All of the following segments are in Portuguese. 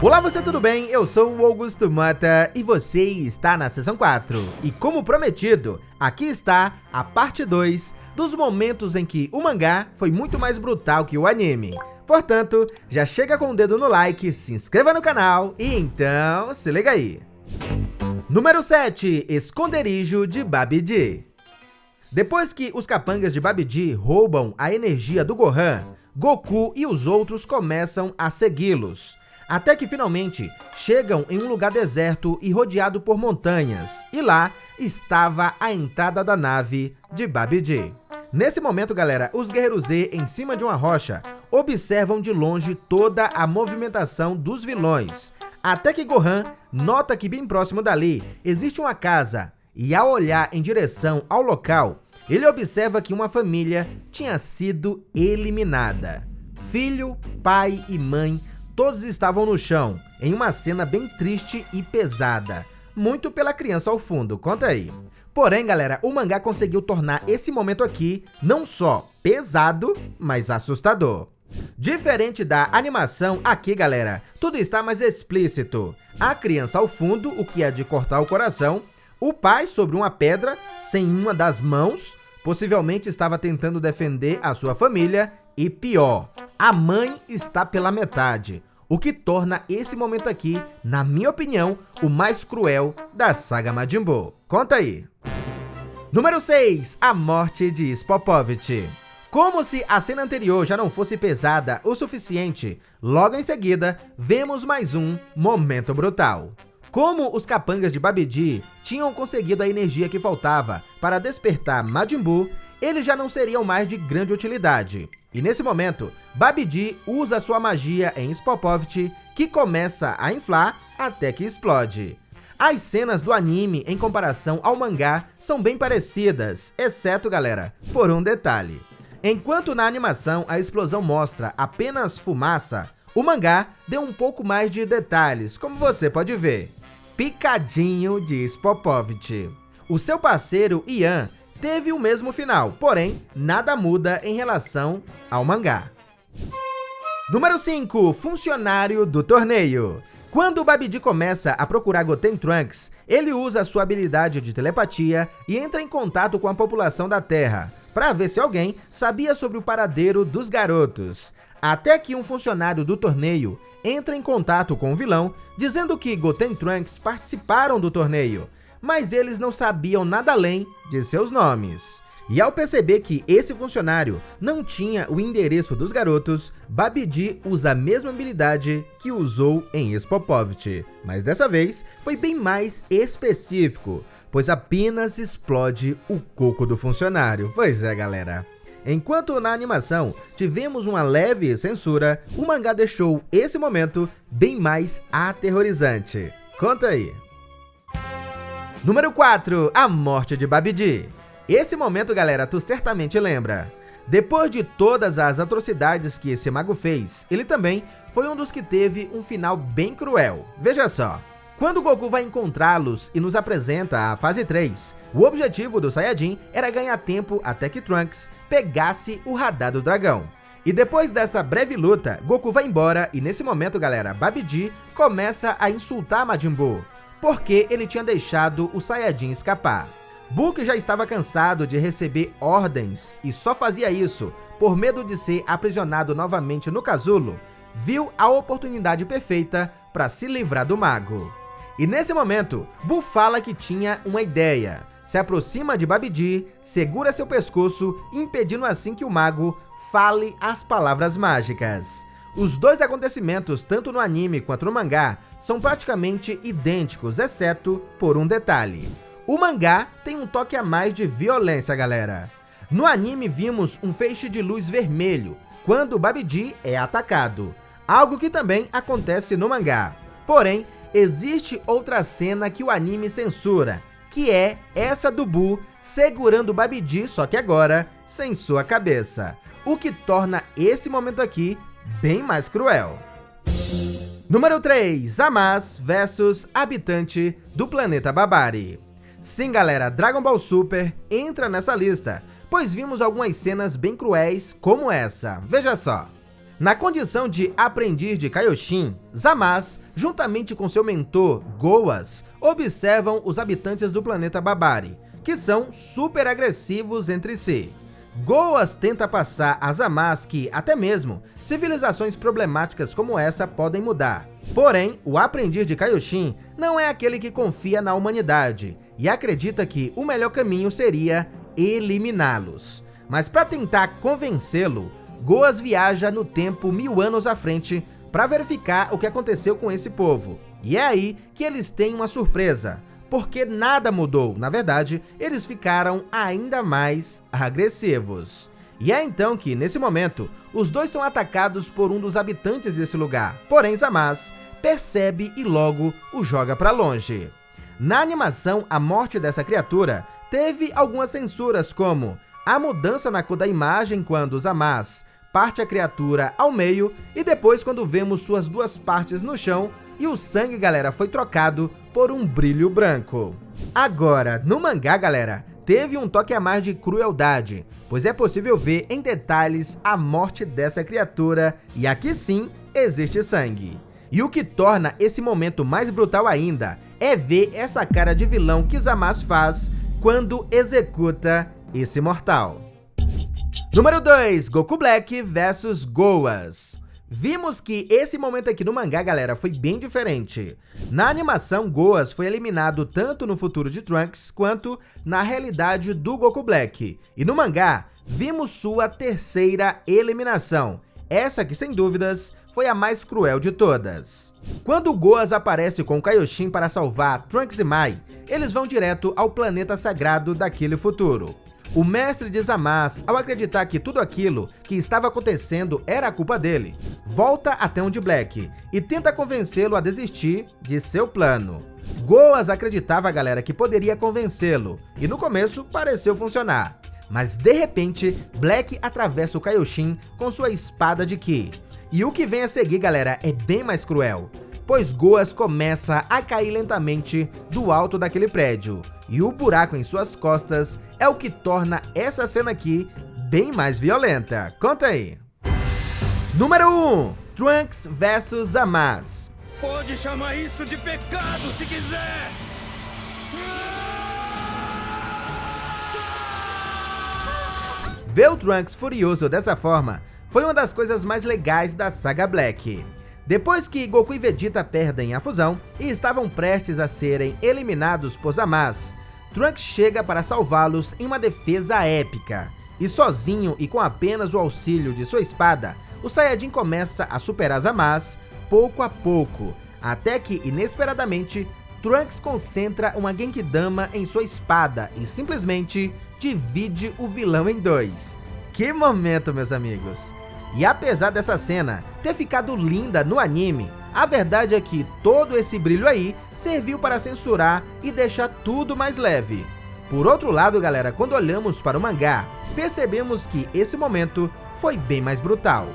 Olá, você, tudo bem? Eu sou o Augusto Mota e você está na Seção 4. E como prometido, aqui está a parte 2 dos momentos em que o mangá foi muito mais brutal que o anime. Portanto, já chega com o dedo no like, se inscreva no canal e então se liga aí. Número 7. Esconderijo de Babidi. Depois que os capangas de Babidi roubam a energia do Gohan, Goku e os outros começam a segui-los. Até que finalmente chegam em um lugar deserto e rodeado por montanhas, e lá estava a entrada da nave de Babidi. Nesse momento, galera, os Guerreiros Z, em cima de uma rocha, observam de longe toda a movimentação dos vilões, até que Gohan nota que bem próximo dali existe uma casa, e ao olhar em direção ao local, ele observa que uma família tinha sido eliminada. Filho, pai e mãe, todos estavam no chão, em uma cena bem triste e pesada, muito pela criança ao fundo, conta aí. Porém, galera, o mangá conseguiu tornar esse momento aqui não só pesado, mas assustador. Diferente da animação, aqui, galera, tudo está mais explícito. A criança ao fundo, o que é de cortar o coração, o pai sobre uma pedra, sem uma das mãos, possivelmente estava tentando defender a sua família, e pior, a mãe está pela metade. O que torna esse momento aqui, na minha opinião, o mais cruel da saga Majin Buu. Conta aí. Número 6. A morte de Spopovich. Como se a cena anterior já não fosse pesada o suficiente, logo em seguida, vemos mais um momento brutal. Como os capangas de Babidi tinham conseguido a energia que faltava para despertar Majin Buu, eles já não seriam mais de grande utilidade. E nesse momento, Babidi usa sua magia em Spopovich, que começa a inflar até que explode. As cenas do anime em comparação ao mangá são bem parecidas, exceto, galera, por um detalhe. Enquanto na animação a explosão mostra apenas fumaça, o mangá deu um pouco mais de detalhes, como você pode ver. Picadinho de Spopovich. O seu parceiro Ian teve o mesmo final, porém, nada muda em relação ao mangá. Número 5. Funcionário do torneio. Quando o Babidi começa a procurar Goten Trunks, ele usa sua habilidade de telepatia e entra em contato com a população da Terra, para ver se alguém sabia sobre o paradeiro dos garotos. Até que um funcionário do torneio entra em contato com o vilão, dizendo que Goten Trunks participaram do torneio, mas eles não sabiam nada além de seus nomes. E ao perceber que esse funcionário não tinha o endereço dos garotos, Babidi usa a mesma habilidade que usou em Spopovich, mas dessa vez foi bem mais específico, pois apenas explode o coco do funcionário. Pois é, galera. Enquanto na animação tivemos uma leve censura, o mangá deixou esse momento bem mais aterrorizante. Conta aí. Número 4. A morte de Babidi. Esse momento, galera, tu certamente lembra. Depois de todas as atrocidades que esse mago fez, ele também foi um dos que teve um final bem cruel. Veja só. Quando Goku vai encontrá-los e nos apresenta a fase 3, o objetivo do Saiyajin era ganhar tempo até que Trunks pegasse o radar do dragão. E depois dessa breve luta, Goku vai embora e nesse momento, galera, Babidi começa a insultar Majin Buu, porque ele tinha deixado o Saiyajin escapar. Buu, que já estava cansado de receber ordens e só fazia isso por medo de ser aprisionado novamente no casulo, viu a oportunidade perfeita para se livrar do mago. E nesse momento, Buu fala que tinha uma ideia. Se aproxima de Babidi, segura seu pescoço, impedindo assim que o mago fale as palavras mágicas. Os dois acontecimentos, tanto no anime quanto no mangá, são praticamente idênticos, exceto por um detalhe. O mangá tem um toque a mais de violência, galera. No anime vimos um feixe de luz vermelho quando Babidi é atacado, algo que também acontece no mangá. Porém, existe outra cena que o anime censura, que é essa do Buu segurando Babidi, só que agora sem sua cabeça, o que torna esse momento aqui bem mais cruel. Número 3. Zamasu vs habitante do planeta Babari. Sim, galera, Dragon Ball Super entra nessa lista, pois vimos algumas cenas bem cruéis como essa. Veja só. Na condição de aprendiz de Kaioshin, Zamasu, juntamente com seu mentor, Goas, observam os habitantes do planeta Babari, que são super agressivos entre si. Goas tenta passar a Zamasu que, até mesmo, civilizações problemáticas como essa podem mudar. Porém, o aprendiz de Kaioshin não é aquele que confia na humanidade e acredita que o melhor caminho seria eliminá-los. Mas para tentar convencê-lo, Goas viaja no tempo 1000 anos à frente para verificar o que aconteceu com esse povo. E é aí que eles têm uma surpresa, porque nada mudou, na verdade, eles ficaram ainda mais agressivos. E é então que, nesse momento, os dois são atacados por um dos habitantes desse lugar, porém Zamasu percebe e logo o joga para longe. Na animação, a morte dessa criatura teve algumas censuras, como a mudança na cor da imagem quando Zamasu parte a criatura ao meio e depois quando vemos suas duas partes no chão e o sangue, galera, foi trocado por um brilho branco. Agora, no mangá, galera, teve um toque a mais de crueldade, pois é possível ver em detalhes a morte dessa criatura e aqui sim existe sangue. E o que torna esse momento mais brutal ainda é ver essa cara de vilão que Zamasu faz quando executa esse mortal. Número 2, Goku Black vs Goas. Vimos que esse momento aqui no mangá, galera, foi bem diferente. Na animação, Goas foi eliminado tanto no futuro de Trunks quanto na realidade do Goku Black. E no mangá, vimos sua terceira eliminação. Essa que, sem dúvidas, foi a mais cruel de todas. Quando Goas aparece com Kaioshin para salvar Trunks e Mai, eles vão direto ao planeta sagrado daquele futuro. O mestre de Zamasu, ao acreditar que tudo aquilo que estava acontecendo era a culpa dele, volta até onde Black e tenta convencê-lo a desistir de seu plano. Goas acreditava, galera, que poderia convencê-lo, e no começo pareceu funcionar. Mas de repente, Black atravessa o Kaioshin com sua espada de Ki. E o que vem a seguir, galera, é bem mais cruel, pois Goas começa a cair lentamente do alto daquele prédio, e o buraco em suas costas é o que torna essa cena aqui bem mais violenta. Conta aí! Número 1, Trunks vs Zamasu. Pode chamar isso de pecado se quiser! Ver o Trunks furioso dessa forma foi uma das coisas mais legais da saga Black. Depois que Goku e Vegeta perdem a fusão e estavam prestes a serem eliminados por Zamasu, Trunks chega para salvá-los em uma defesa épica. E sozinho e com apenas o auxílio de sua espada, o Saiyajin começa a superar Zamasu pouco a pouco, até que, inesperadamente, Trunks concentra uma Genkidama em sua espada e simplesmente divide o vilão em dois. Que momento, meus amigos! E apesar dessa cena ter ficado linda no anime, a verdade é que todo esse brilho aí serviu para censurar e deixar tudo mais leve. Por outro lado, galera, quando olhamos para o mangá, percebemos que esse momento foi bem mais brutal.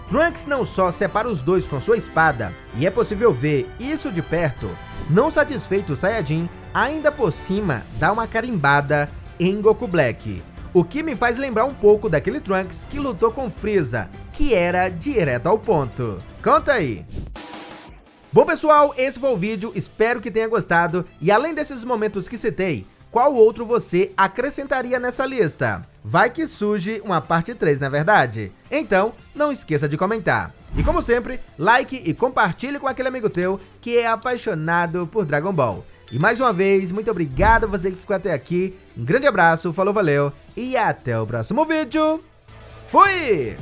Trunks não só separa os dois com sua espada, e é possível ver isso de perto, não satisfeito o Saiyajin, ainda por cima dá uma carimbada em Goku Black. O que me faz lembrar um pouco daquele Trunks que lutou com Frieza, que era direto ao ponto. Conta aí! Bom pessoal, esse foi o vídeo, espero que tenha gostado, e além desses momentos que citei, qual outro você acrescentaria nessa lista? Vai que surge uma parte 3, não é verdade? Então, não esqueça de comentar. E como sempre, like e compartilhe com aquele amigo teu que é apaixonado por Dragon Ball. E mais uma vez, muito obrigado a você que ficou até aqui, um grande abraço, falou, valeu, e até o próximo vídeo. Fui!